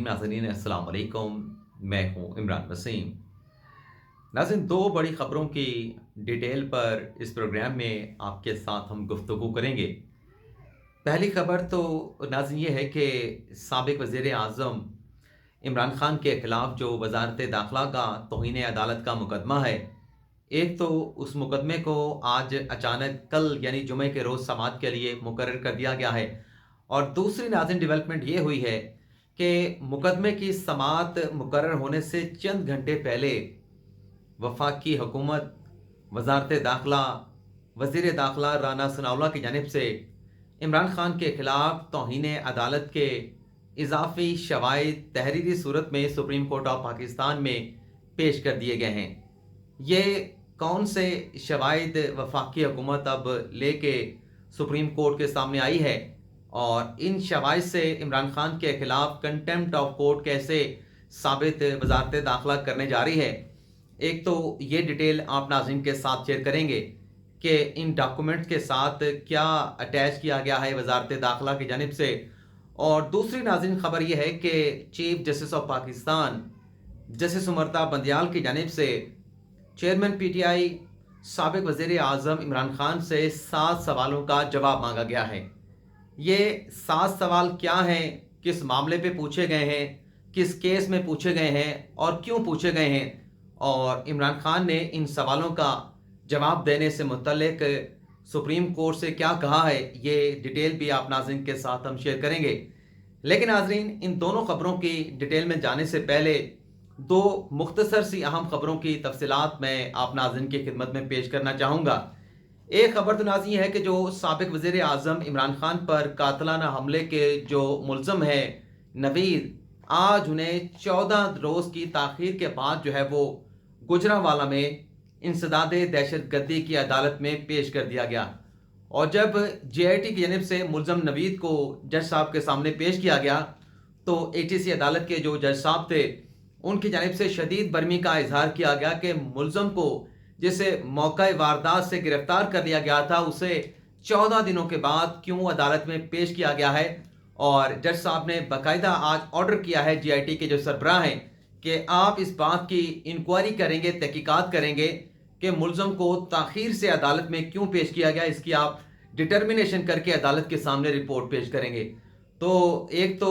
नाज़रीन अस्सलाम वालेकुम। मैं हूँ इमरान वसीम। नाज़रीन, दो बड़ी ख़बरों की डिटेल पर इस प्रोग्राम में आपके साथ हम गुफ्तगू करेंगे। पहली ख़बर तो नाज़रीन ये है कि साबिक़ वज़ीर-ए-आज़म इमरान ख़ान के ख़िलाफ़ जो वज़ारत दाख़िला का तौहीन अदालत का मुकदमा है, एक तो उस मुकदमे को आज अचानक कल यानी जुमे के रोज़ समाअत के लिए मुकर्रर कर दिया गया है। और दूसरी नाज़रीन डेवलपमेंट ये हुई है कि मुकदमे की समाअत मुकर्रर होने से चंद घंटे पहले वफाकी हुकूमत, वज़ारत दाख़िला, वज़ीर दाख़िला राना सनाउल्लाह की जानिब से इमरान ख़ान के ख़िलाफ़ तौहीन अदालत के इज़ाफ़ी शवाहिद तहरीरी सूरत में सुप्रीम कोर्ट ऑफ पाकिस्तान में पेश कर दिए गए हैं। ये कौन से शवाहिद वफाकी हुकूमत अब लेके सुप्रीम कोर्ट के सामने आई है और इन शवाहिद से इमरान ख़ान के ख़िलाफ़ कंटेम्प्ट ऑफ कोर्ट कैसे साबित वज़ारत दाख़िला करने जा रही है, एक तो ये डिटेल आप नाज़रीन के साथ शेयर करेंगे कि इन डॉक्यूमेंट्स के साथ क्या अटैच किया गया है वज़ारत दाख़िला की जानिब से। और दूसरी नाज़रीन ख़बर यह है कि chief justice of Pakistan justice Umar Ata Bandial की जानिब से चेयरमैन पीटीआई साबिक़ वज़ीर-ए-आज़म इमरान ख़ान से 7 सवालों का जवाब मांगा गया है। ये 7 सवाल क्या हैं, किस मामले पे पूछे गए हैं, किस केस में पूछे गए हैं और क्यों पूछे गए हैं, और इमरान ख़ान ने इन सवालों का जवाब देने से मुतल्लिक सुप्रीम कोर्ट से क्या कहा है, ये डिटेल भी आप नाज़रीन के साथ हम शेयर करेंगे। लेकिन नाज़रीन, इन दोनों ख़बरों की डिटेल में जाने से पहले दो मुख्तसर सी अहम ख़बरों की तफसीलात मैं आप नाज़रीन की खिदमत में पेश करना चाहूँगा। एक ख़बर तो नाज़रीन है कि जो साबिक़ वज़ीर-ए-आज़म इमरान ख़ान पर कातलाना हमले के जो मुल्ज़म है नवीद, आज उन्हें 14 रोज़ की ताख़ीर के बाद जो है वो गुजरांवाला में इंसदाद दहशतगर्दी की अदालत में पेश कर दिया गया। और जब जेआईटी की जानिब से मुल्ज़म नवीद को जज साहब के सामने पेश किया गया तो एटीसी अदालत के जो जज साहब थे उनकी जानिब से शदीद बरमी का इजहार किया गया कि मुल्ज़म को जिसे मौका वारदात से गिरफ्तार कर लिया गया था उसे 14 दिनों के बाद क्यों अदालत में पेश किया गया है। और जज साहब ने बाकायदा आज ऑर्डर किया है जीआईटी के जो सरबराह हैं कि आप इस बात की इंक्वायरी करेंगे, तहकीकात करेंगे कि मुल्ज़म को ताख़ीर से अदालत में क्यों पेश किया गया, इसकी आप डिटर्मिनेशन करके अदालत के सामने रिपोर्ट पेश करेंगे। तो एक तो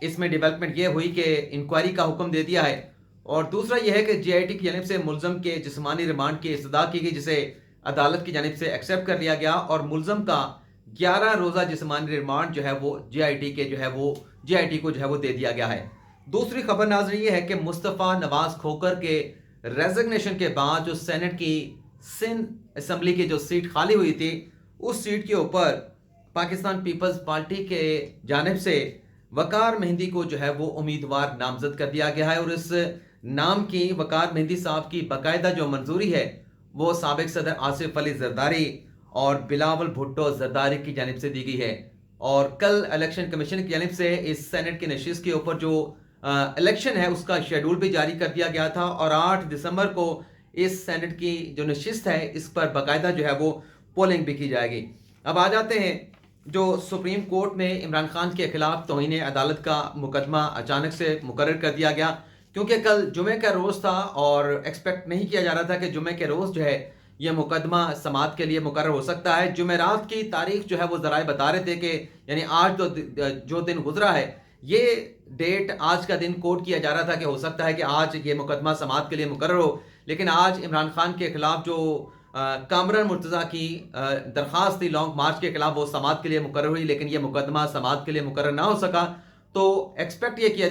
इसमें डेवलपमेंट ये हुई कि इंक्वायरी का हुक्म दे दिया है, और दूसरा यह है कि जीआईटी की जानिब से मुल्ज़म के जिस्मानी रिमांड की इस्तदा की गई, जिसे अदालत की जानिब से एक्सेप्ट कर लिया गया, और मुल्ज़म का 11 रोज़ा जिस्मानी रिमांड जो है वो जीआईटी को जो है वो दे दिया गया है। दूसरी खबर नाज़रीन ये है कि मुस्तफ़ा नवाज़ खोखर के रेजिग्नेशन के बाद जो सेनेट की सिंध असम्बली की जो सीट खाली हुई थी, उस सीट के ऊपर पाकिस्तान पीपल्स पार्टी के जानिब से वकार मेहंदी को जो है वो उम्मीदवार नामजद कर दिया गया है। और इस नाम की वकार मेहंदी साहब की बाकायदा जो मंजूरी है वो साबिक़ सदर आसिफ अली जरदारी और बिलावल भुट्टो जरदारी की जानिब से दी गई है। और कल इलेक्शन कमीशन की जानिब से इस सेनेट की नशिस्त के ऊपर जो इलेक्शन है उसका शेड्यूल भी जारी कर दिया गया था, और 8 दिसंबर को इस सेनेट की जो नशिस्त है इस पर बाकायदा जो है वो पोलिंग भी की जाएगी। अब आ जाते हैं जो सुप्रीम कोर्ट में इमरान खान के खिलाफ तौहीन अदालत का मुकदमा अचानक से मुकर्रर कर दिया गया, क्योंकि कल जुमे का रोज़ था और एक्सपेक्ट नहीं किया जा रहा था कि जुमे के रोज़ जो है यह मुकदमा समाअत के लिए मुकर्रर हो सकता है। जुमेरात की तारीख जो है वो ज़राए बता रहे थे कि यानी आज जो दिन गुजरा है ये डेट, आज का दिन कोट किया जा रहा था कि हो सकता है कि आज ये मुकदमा समाअत के लिए मुकर्रर हो। लेकिन आज इमरान खान के खिलाफ जो कामरान मुर्तज़ा की दरख्वास्त थी लॉन्ग मार्च के खिलाफ, वो समाअत के लिए मुकर्रर हुई, लेकिन ये मुकदमा समाअत के लिए मुकर्रर ना हो सका। तो एक्सपेक्ट ये किया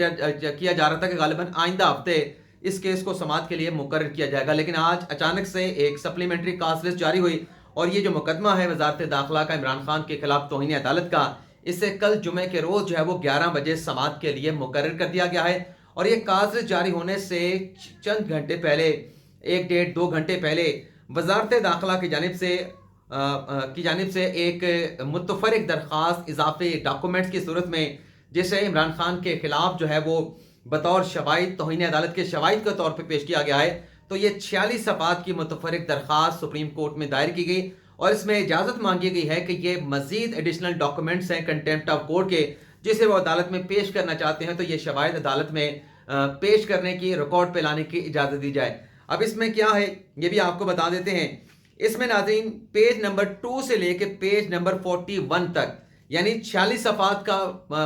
जा रहा था कि गालिबन आइंदा हफ्ते इस केस को समाअत के लिए मुकर्रर किया जाएगा। लेकिन आज अचानक से एक सप्लीमेंट्री कास्ट लिस्ट जारी हुई, और ये जो मुकदमा है वज़ारत दाख़िला का इमरान खान के खिलाफ तौहीन अदालत का, इसे कल जुमे के रोज़ जो है वो 11 बजे समाअत के लिए मुकर्रर कर दिया गया है। और ये कास्ट लिस्ट जारी होने से चंद घंटे पहले, 1-1.5-2 घंटे पहले वज़ारत दाख़िला की जानिब से एक मुतफ़र्रिक़ दरख्वास्त इजाफ़ी डॉक्यूमेंट्स की सूरत में, जिसे इमरान खान के खिलाफ जो है वो बतौर शवाहिद तौहीन अदालत के शवाहिद के तौर पर पेश किया गया है। तो ये 46 सफ़हात की मुतफ़र्रिक़ दरख्वास्त सुप्रीम कोर्ट में दायर की गई, और इसमें इजाज़त मांगी गई है कि ये मज़ीद एडिशनल डॉक्यूमेंट्स हैं कंटेम्प्ट ऑफ कोर्ट के, जिसे वो अदालत में पेश करना चाहते हैं, तो ये शवाहिद अदालत में पेश करने की, रिकॉर्ड पे लाने की इजाज़त दी जाए। अब इसमें क्या है ये भी आपको बता देते हैं। इसमें नाज़रीन पेज नंबर 2 से लेके पेज नंबर 41 तक, यानी 46 सफ़ात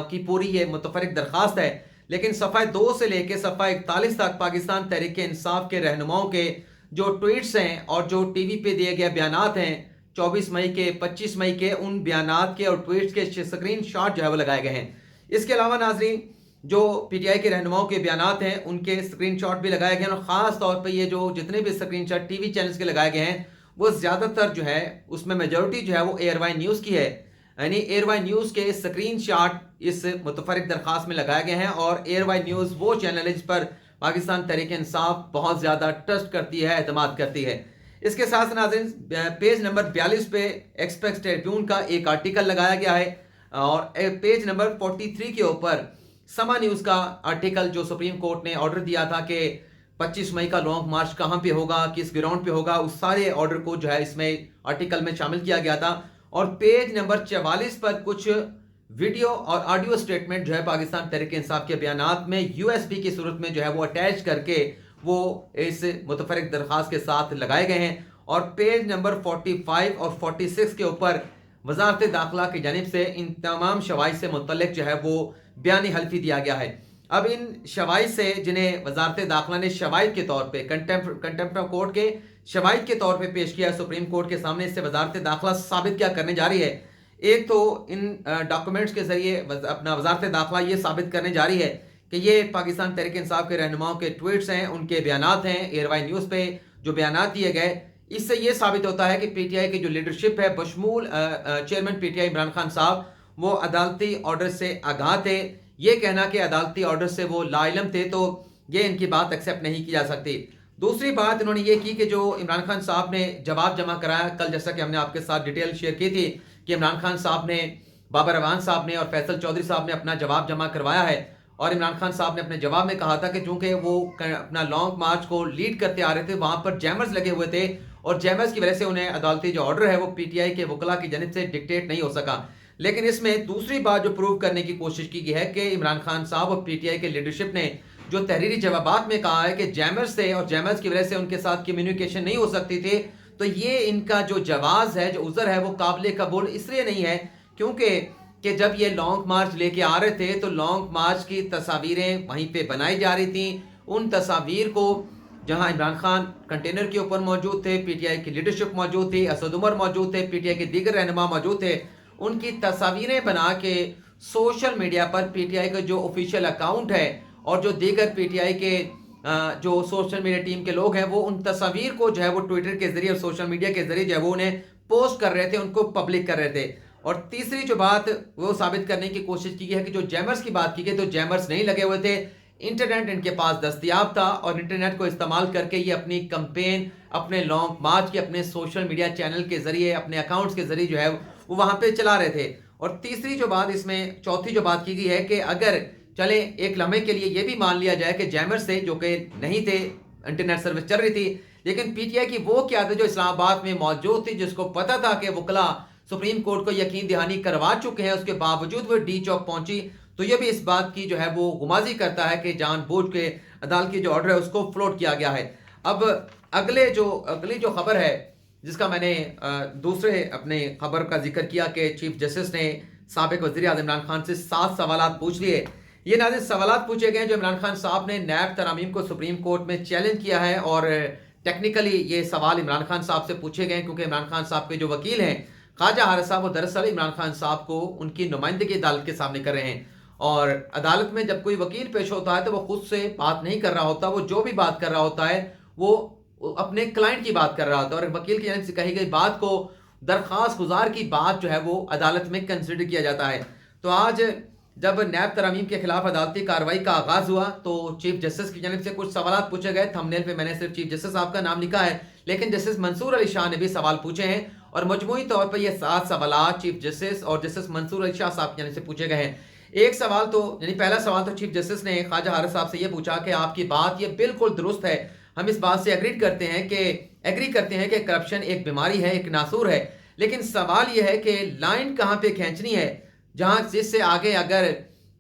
की पूरी ये मुतफरिक दरख्वास्त है, लेकिन सफ़ा 2 से लेके सफ़ा 41 तक पाकिस्तान तहरीक इंसाफ के रहनुमाओं के जो ट्वीट्स हैं और जो टीवी पे दिए गए बयानात हैं 24 मई के, 25 मई के, उन बयानात के और ट्वीट्स के स्क्रीन शॉट जो है वो लगाए गए हैं। इसके अलावा नाजरीन जो पीटीआई के रहनुमाओं के बयानात हैं उनके स्क्रीन शॉट भी लगाए गए हैं, और ख़ास तौर पर ये जो जितने भी स्क्रीन शॉट टीवी चैनल्स के लगाए गए हैं वो ज़्यादातर जो है उसमें मेजॉरिटी जो है वो एयरवाई न्यूज़ की है, यानी एयरवाई न्यूज़ के स्क्रीन शॉट इस मुतफरिक दरख्वास्त में लगाए गए हैं। और एयरवाई न्यूज़ वो चैनल है जिस पर पाकिस्तान तहरीक इंसाफ बहुत ज़्यादा ट्रस्ट करती है, एतमाद करती है। इसके साथ नाज़रीन पेज नंबर 42 पे एक्सप्रेस ट्रिब्यून का एक आर्टिकल लगाया गया है, और पेज नंबर 43 के ऊपर समा न्यूज़ का आर्टिकल जो सुप्रीम कोर्ट ने ऑर्डर दिया था कि 25 मई का लॉन्ग मार्च कहाँ पे होगा, किस ग्राउंड पे होगा, उस सारे ऑर्डर को जो है इसमें आर्टिकल में शामिल किया गया था। और पेज नंबर 44 पर कुछ वीडियो और ऑडियो स्टेटमेंट जो है पाकिस्तान तहरीक इंसाफ के बयानात में यूएसबी की सूरत में जो है वो अटैच करके वो इस मुतफरिक दरख्वास्त के साथ लगाए गए हैं। और पेज नंबर 45 और 46 के ऊपर वजारत दाखिला की जानिब से इन तमाम शवाइद से मुतल्लिक जो है वो बयानी हल्फी दिया गया है। अब इन शवाइद से जिन्हें वजारत दाखिला ने शवाइद के तौर पे कंटेम्प्ट ऑफ कोर्ट के शवाइद के तौर पे पेश किया सुप्रीम कोर्ट के सामने, इससे वजारत दाखिला साबित क्या करने जा रही है। एक तो इन डॉक्यूमेंट्स के जरिए अपना वजारत दाखिला ये साबित करने जा रही है कि ये पाकिस्तान तहरीक इंसाफ के रहनुमाओं के ट्वीट्स हैं, उनके बयानात हैं, एयरवाई न्यूज़ पे जो बयानात दिए गए, इससे ये साबित होता है कि पीटीआई की जो लीडरशिप है बशमूल चेयरमैन पीटीआई इमरान खान साहब वो अदालती ऑर्डर से आगाह थे। ये कहना कि अदालती ऑर्डर से वो लाइलम थे, तो ये इनकी बात एक्सेप्ट नहीं की जा सकती। दूसरी बात इन्होंने ये की कि जो इमरान खान साहब ने जवाब जमा कराया कल, जैसा कि हमने आपके साथ डिटेल शेयर की थी कि इमरान खान साहब ने, बाबर अवान साहब ने और फैसल चौधरी साहब ने अपना जवाब जमा करवाया है, और इमरान खान साहब ने अपने जवाब में कहा था कि चूंकि वो अपना लॉन्ग मार्च को लीड करते आ रहे थे, वहाँ पर जैमर्स लगे हुए थे, और जैमर्स की वजह से उन्हें अदालती जो ऑर्डर है वो पीटीआई के वकला की जानिब से डिक्टेट नहीं हो सका। लेकिन इसमें दूसरी बात जो प्रूव करने की कोशिश की गई है कि इमरान खान साहब और पीटीआई के लीडरशिप ने जो तहरीरी जवाबात में कहा है कि जैमर्स से और जैमर्स की वजह से उनके साथ कम्युनिकेशन नहीं हो सकती थी, तो ये इनका जो जवाज़ है, जो उज़र है, वो काबिल कबूल इसलिए नहीं है क्योंकि कि जब ये लॉन्ग मार्च लेके आ रहे थे तो लॉन्ग मार्च की तस्वीरें वहीं पे बनाई जा रही थी। उन तस्वीर को जहां इमरान खान कंटेनर के ऊपर मौजूद थे, पीटीआई की लीडरशिप मौजूद थी, असद उमर मौजूद थे, पीटीआई के दीगर रहनुमा मौजूद थे, उनकी तस्वीरें बना के सोशल मीडिया पर पीटीआई का जो ऑफिशियल अकाउंट है और जो दीगर पीटीआई के जो सोशल मीडिया टीम के लोग हैं वो उन तस्वीर को जो है वो ट्विटर के जरिए और सोशल मीडिया के जरिए जो है वो उन्हें पोस्ट कर रहे थे, उनको पब्लिक कर रहे थे। और तीसरी जो बात वो साबित करने की कोशिश की गई है कि जो जैमर्स की बात की गई तो जैमर्स नहीं लगे हुए थे, इंटरनेट इनके पास दस्तयाब था, और इंटरनेट को इस्तेमाल करके ये अपनी कंपेन, अपने लॉन्ग मार्च के अपने सोशल मीडिया चैनल के जरिए, अपने अकाउंट्स के जरिए जो है वो वहाँ पे चला रहे थे। और तीसरी जो बात इसमें, चौथी जो बात की गई है कि अगर चले एक लम्हे के लिए ये भी मान लिया जाए कि जैमर्स से जो कि नहीं थे, इंटरनेट सर्विस चल रही थी, लेकिन पीटीआई की वो क़यादत जो इस्लामाबाद में मौजूद थी, जिसको पता था कि वकला सुप्रीम कोर्ट को यकीन दहानी करवा चुके हैं, उसके बावजूद वो डी चौक पहुंची, तो ये भी इस बात की जो है वो गुमाजी करता है कि जानबूझ के अदालत की जो ऑर्डर है उसको फ्लोट किया गया है। अब अगली जो खबर है जिसका मैंने दूसरे अपने खबर का जिक्र किया कि चीफ जस्टिस ने साबिक वज़ीर आज़म इमरान खान से 7 सवालात पूछ लिए। ये नाज़रीन सवालात पूछे गए जो इमरान खान साहब ने नैब तरामीम को सुप्रीम कोर्ट में चैलेंज किया है, और टेक्निकली ये सवाल इमरान खान साहब से पूछे गए क्योंकि इमरान खान साहब के जो वकील हैं ख्वाजा हारिस साहब, वो दरअसल इमरान खान साहब को उनकी नुमाइंदगी अदालत के सामने कर रहे हैं, और अदालत में जब कोई वकील पेश होता है तो वो खुद से बात नहीं कर रहा होता, वो जो भी बात कर रहा होता है वो अपने क्लाइंट की बात कर रहा होता है, और वकील की जानिब से कही गई बात को दरख्वास्त गुजार की बात जो है वो अदालत में कंसिडर किया जाता है। तो आज जब नैब तरामीम के खिलाफ अदालती कार्रवाई का आगाज हुआ तो चीफ जस्टिस की जानिब से कुछ सवाल पूछे गए। थंबनेल पे मैंने सिर्फ चीफ जस्टिस साहब का नाम लिखा है, लेकिन जस्टिस मंसूर अली शाह ने भी सवाल पूछे हैं, और मजमूई तौर पर ये 7 सवाल चीफ जस्टिस और जस्टिस मंसूर अली शाह साहब की जानिब से पूछे गए हैं। एक सवाल तो यानी पहला सवाल तो चीफ जस्टिस ने ख्वाजा हारिस साहब से ये पूछा कि आपकी बात ये बिल्कुल दुरुस्त है, हम इस बात से एग्री करते हैं कि करप्शन एक बीमारी है, एक नासूर है, लेकिन सवाल ये है कि लाइन कहाँ पे खींचनी है, जहाँ जिससे आगे अगर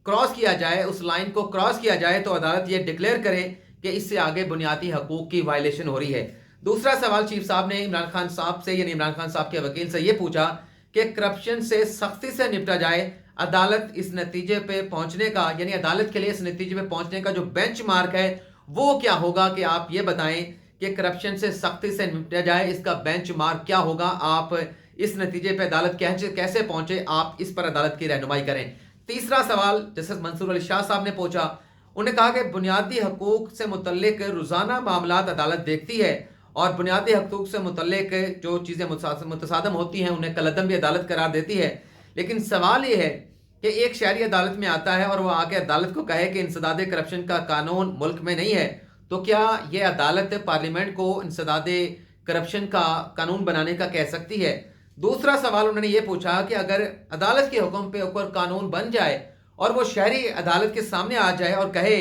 کراس کیا جائے، اس لائن کو کراس کیا جائے تو عدالت یہ ڈکلیئر کرے کہ اس سے آگے بنیادی حقوق کی وائلیشن ہو رہی ہے۔ دوسرا سوال چیف صاحب نے عمران خان صاحب سے، یعنی عمران خان صاحب کے وکیل سے یہ پوچھا کہ کرپشن سے سختی سے نپٹا جائے، عدالت اس نتیجے پہ پہنچنے کا، یعنی عدالت کے لیے اس نتیجے پہ پہنچنے کا جو بینچ مارک ہے وہ کیا ہوگا، کہ آپ یہ بتائیں کہ کرپشن سے سختی سے نپٹا جائے، اس کا بینچ مارک کیا ہوگا، آپ اس نتیجے پہ عدالت کیسے پہنچے، آپ اس پر عدالت کی رہنمائی کریں۔ تیسرا سوال جسٹس منصور علی شاہ صاحب نے پوچھا، انہوں نے کہا کہ بنیادی حقوق سے متعلق روزانہ معاملات عدالت دیکھتی ہے اور بنیادی حقوق سے متعلق جو چیزیں متصادم ہوتی ہیں انہیں کالعدم بھی عدالت قرار دیتی ہے، لیکن سوال یہ ہے کہ ایک شہری عدالت میں آتا ہے اور وہ آ کے عدالت کو کہے کہ انسداد کرپشن کا قانون ملک میں نہیں ہے، تو کیا یہ عدالت پارلیمنٹ کو انسداد کرپشن کا قانون بنانے کا کہہ سکتی ہے؟ دوسرا سوال انہوں نے یہ پوچھا کہ اگر عدالت کے حکم پہ اوپر قانون بن جائے اور وہ شہری عدالت کے سامنے آ جائے اور کہے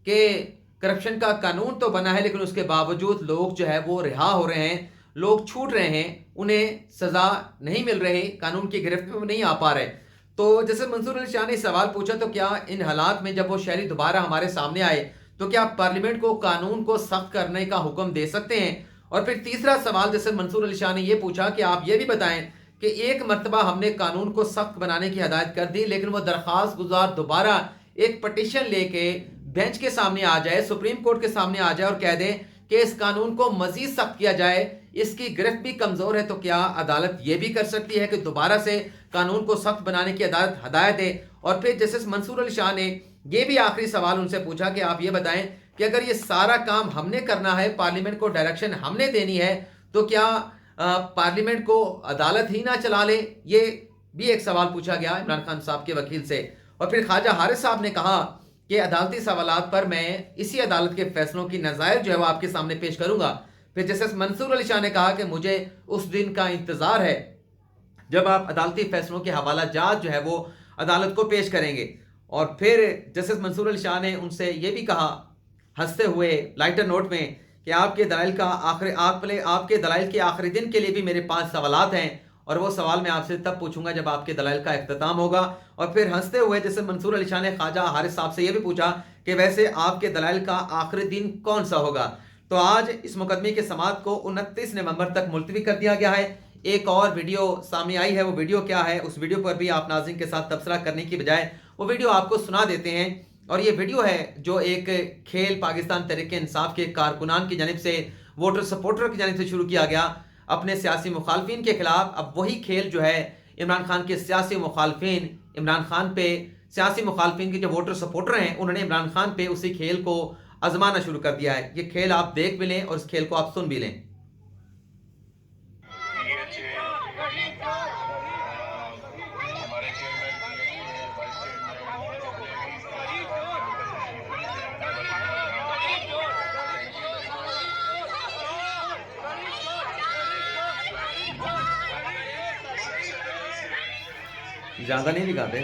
کہ کرپشن کا قانون تو بنا ہے لیکن اس کے باوجود لوگ جو ہے وہ رہا ہو رہے ہیں، لوگ چھوٹ رہے ہیں، انہیں سزا نہیں مل رہی، قانون کی گرفت میں نہیں آ پا رہے، تو جیسے منصور علی شاہ نے سوال پوچھا تو کیا ان حالات میں جب وہ شہری دوبارہ ہمارے سامنے آئے تو کیا پارلیمنٹ کو قانون کو سخت کرنے کا حکم دے سکتے ہیں؟ اور پھر تیسرا سوال جیسے منصور علی شاہ نے یہ پوچھا کہ آپ یہ بھی بتائیں کہ ایک مرتبہ ہم نے قانون کو سخت بنانے کی ہدایت کر دی لیکن وہ درخواست گزار دوبارہ ایک پٹیشن لے کے بینچ کے سامنے آ جائے، سپریم کورٹ کے سامنے آ جائے اور کہہ دے کہ اس قانون کو مزید سخت کیا جائے، اس کی گرفت بھی کمزور ہے، تو کیا عدالت یہ بھی کر سکتی ہے کہ دوبارہ سے قانون کو سخت بنانے کی عدالت ہدایت دے؟ اور پھر جسٹس منصور علی شاہ نے یہ بھی آخری سوال ان سے پوچھا کہ آپ یہ بتائیں کہ اگر یہ سارا کام ہم نے کرنا ہے، پارلیمنٹ کو ڈائریکشن ہم نے دینی ہے، تو کیا پارلیمنٹ کو عدالت ہی نہ چلا لے؟ یہ بھی ایک سوال پوچھا گیا عمران خان صاحب کے وکیل سے۔ اور پھر خواجہ حارث صاحب نے کہا کہ عدالتی سوالات پر میں اسی عدالت کے فیصلوں کی نظائر جو ہے وہ آپ کے سامنے پیش کروں گا۔ پھر جسٹس منصور علی شاہ نے کہا کہ مجھے اس دن کا انتظار ہے جب آپ عدالتی فیصلوں کے حوالہ جات جو ہے وہ عدالت کو پیش کریں گے۔ اور پھر جسٹس منصور علی شاہ نے ان سے یہ بھی کہا ہنستے ہوئے لائٹر نوٹ میں کہ آپ کے دلائل کے آخری دن کے لیے بھی میرے 5 سوالات ہیں اور وہ سوال میں آپ سے تب پوچھوں گا جب آپ کے دلائل کا اختتام ہوگا۔ اور پھر ہنستے ہوئے جیسے منصور علی شاہ نے خواجہ حارث صاحب سے یہ بھی پوچھا کہ ویسے آپ کے دلائل کا آخری دن کون سا ہوگا؟ تو آج اس مقدمے کی سماعت کو 29 نومبر تک ملتوی کر دیا گیا ہے۔ ایک اور ویڈیو سامنے آئی ہے، وہ ویڈیو کیا ہے اس ویڈیو پر بھی آپ ناظرین کے ساتھ تبصرہ کرنے کی بجائے وہ ویڈیو آپ کو سنا دیتے ہیں۔ اور یہ ویڈیو ہے جو ایک کھیل پاکستان تحریک انصاف کے کارکنان کی جانب سے، ووٹر سپورٹر کی جانب سے شروع کیا گیا اپنے سیاسی مخالفین کے خلاف۔ اب وہی کھیل جو ہے عمران خان کے سیاسی مخالفین، عمران خان پہ سیاسی مخالفین کے جو ووٹر سپورٹر ہیں انہوں نے عمران خان پہ اسی کھیل کو آزمانا شروع کر دیا ہے۔ یہ کھیل آپ دیکھ بھی لیں اور اس کھیل کو آپ سن بھی لیں۔ زیادہ نہیں دکھاتے،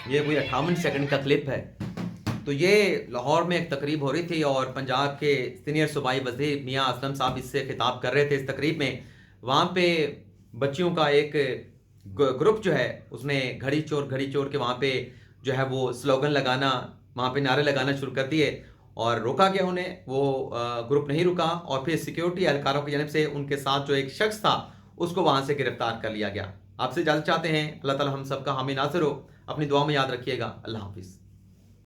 یہ کوئی 58 سیکنڈ کا کلپ ہے۔ تو یہ لاہور میں ایک تقریب ہو رہی تھی اور پنجاب کے سینئر صوبائی وزیر میاں اسلم صاحب اس سے خطاب کر رہے تھے اس تقریب میں۔ وہاں پہ بچیوں کا ایک گروپ جو ہے اس نے گھڑی چور کے وہاں پہ جو ہے وہ سلوگن لگانا، وہاں پہ نعرے لگانا شروع کر دیے اور روکا گیا انہیں، وہ گروپ نہیں رکا اور پھر سیکیورٹی اہلکاروں کی جانب سے ان کے ساتھ جو ایک شخص تھا اس کو وہاں سے گرفتار کر لیا گیا۔ آپ سے اجازت چاہتے ہیں، اللہ تعالی ہم سب کا حامی ناصر ہو، اپنی دعا میں یاد رکھیے گا، اللہ حافظ۔